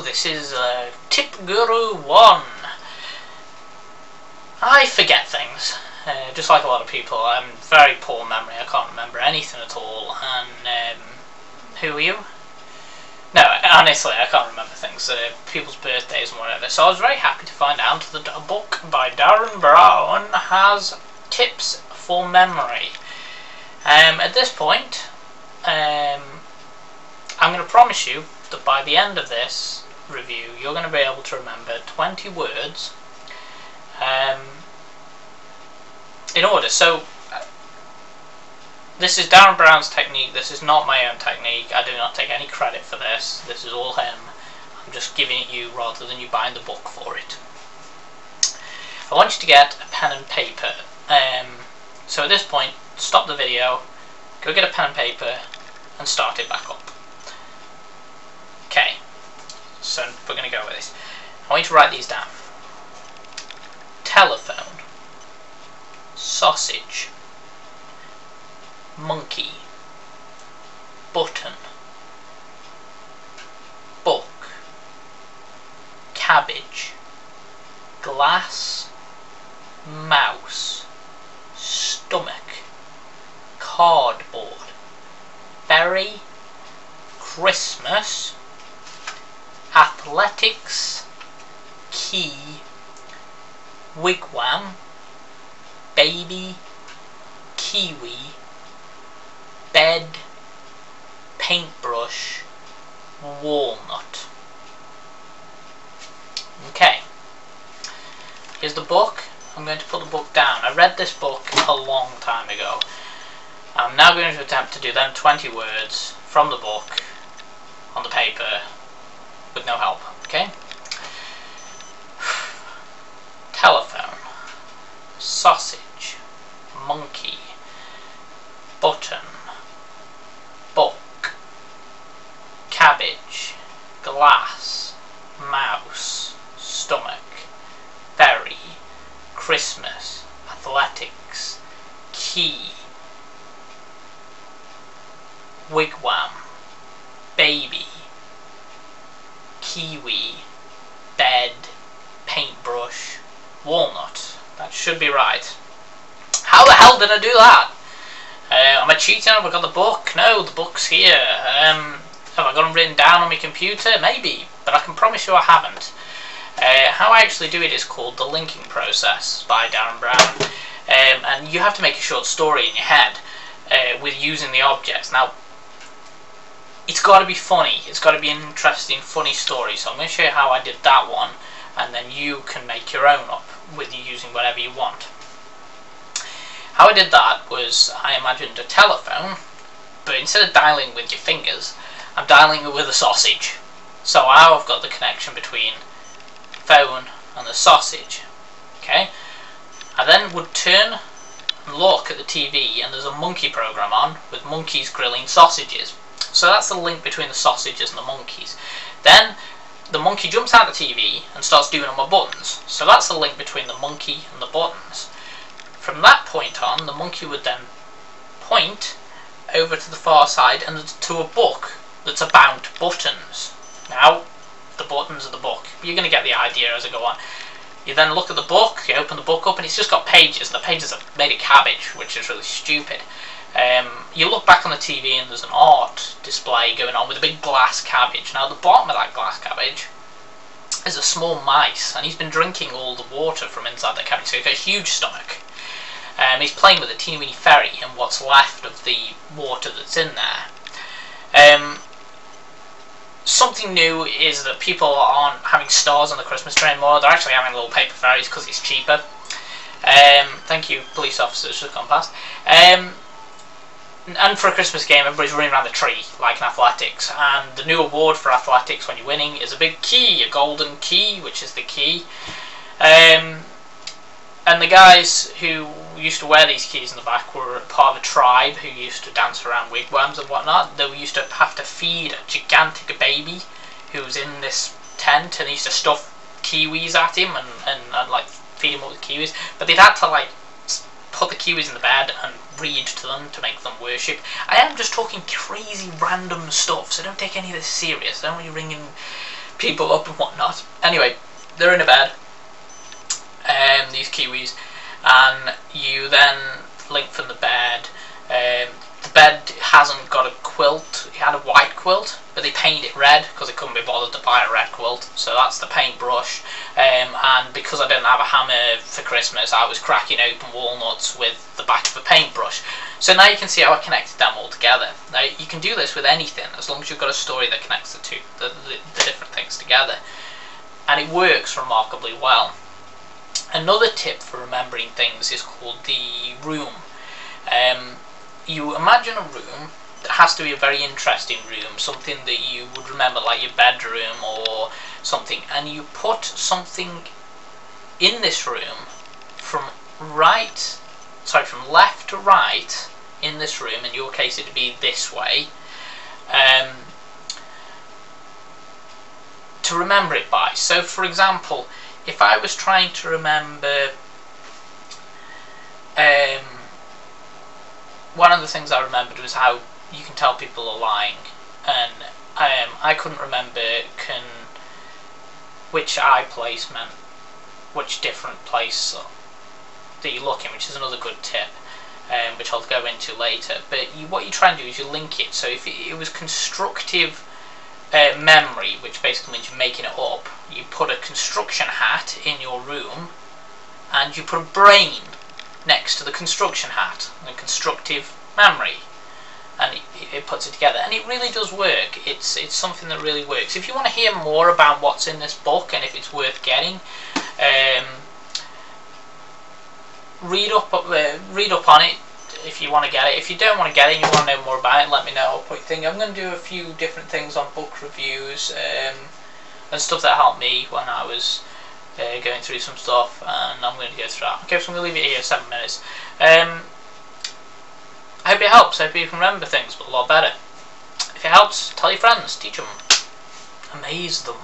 this is Tip Guru 1. I forget things, just like a lot of people. I'm very poor memory, I can't remember anything at all. And who are you? No, honestly, I can't remember things, people's birthdays and whatever. So I was very happy to find out that a book by Darren Brown has tips for memory. At this point, I'm going to promise you that by the end of this review, you're going to be able to remember 20 words in order. So, this is Darren Brown's technique. This is not my own technique. I do not take any credit for this. This is all him. I'm just giving it you rather than you buying the book for it. I want you to get a pen and paper. So at this point, stop the video, go get a pen and paper, and start it back up. Okay, so we're going to go with this. I want you to write these down. Telephone, sausage, monkey, button, book, cabbage, glass, mouse, stomach, cardboard, berry, Christmas, athletics, key, wigwam, baby, kiwi, bed, paintbrush, walnut. Okay, here's the book. I'm going to put the book down. I read this book a long time ago. I'm now going to attempt to do them 20 words from the book on the paper with no help, okay? Telephone, sausage, monkey, button, book, cabbage, glass, mouse, stomach, berry, Christmas, athletics, key, wigwam, baby, kiwi, bed, paintbrush, walnut. That should be right. How the hell did I do that? Am I cheating? Have I got the book? No, the book's here. Have I got them written down on my computer? Maybe, but I can promise you I haven't. How I actually do it is called the linking process by Darren Brown. And you have to make a short story in your head with using the objects. Now, it's got to be funny. It's got to be an interesting, funny story. So I'm going to show you how I did that one, and then you can make your own up with you using whatever you want. How I did that was I imagined a telephone, but instead of dialing with your fingers, I'm dialing it with a sausage. So now I've got the connection between phone and the sausage. Okay. I then would turn and look at the TV, and there's a monkey program on with monkeys grilling sausages. So that's the link between the sausages and the monkeys. Then the monkey jumps out of the TV and starts doing all my buttons. So that's the link between the monkey and the buttons. From that point on, the monkey would then point over to the far side and to a book that's about buttons. Now, the buttons of the book. You're going to get the idea as I go on. You then look at the book, you open the book up, and it's just got pages, and the pages are made of cabbage, which is really stupid. You look back on the TV and there's an art display going on with a big glass cabbage. Now the bottom of that glass cabbage is a small mice, and he's been drinking all the water from inside the cabbage, so he's got a huge stomach. He's playing with a teeny weeny ferry and what's left of the water that's in there. Something new is that people aren't having stars on the Christmas tree anymore. They're actually having little paper ferries because it's cheaper. Thank you, police officers, who've gone past. And for a Christmas game, everybody's running around the tree, like in athletics. And the new award for athletics when you're winning is a big key, a golden key, which is the key. And the guys who used to wear these keys in the back were part of a tribe who used to dance around wigwams and whatnot. They used to have to feed a gigantic baby who was in this tent, and they used to stuff kiwis at him and like feed him up with kiwis. But they'd had to like put the kiwis in the bed and read to them to make them worship. I am just talking crazy random stuff, so don't take any of this serious. I don't want you ringing people up and whatnot. Anyway, they're in a bed, these Kiwis, and you then link from the bed. The bed hasn't got a quilt. It had a white quilt, but they painted it red because they couldn't be bothered to buy a red quilt. So that's the paintbrush. And because I didn't have a hammer for Christmas, I was cracking open walnuts with the back of a paintbrush. So now you can see how I connected them all together. Now you can do this with anything as long as you've got a story that connects the different things together, and it works remarkably well. Another tip for remembering things is called the room. You imagine a room that has to be a very interesting room, something that you would remember, like your bedroom or something, and you put something in this room from left to right in this room. In your case it'd be this way, to remember it by. So for example, if I was trying to remember one of the things I remembered was how you can tell people are lying, and I couldn't remember which eye place meant which different place that you look in, which is another good tip, which I'll go into later. But what you try and do is you link it. So if it was constructive memory, which basically means you're making it up, you put a construction hat in your room and you put a brain next to the construction hat, and constructive memory, and it puts it together, and it really does work. It's something that really works. If you want to hear more about what's in this book and if it's worth getting, read up on it if you want to get it. If you don't want to get it and you want to know more about it, let me know what you think. I'm going to do a few different things on book reviews and stuff that helped me when I was going through some stuff, and I'm going to go through that. Okay, so I'm going to leave it here 7 minutes. I hope it helps. I hope you can remember things, but a lot better. If it helps, tell your friends, teach them, amaze them.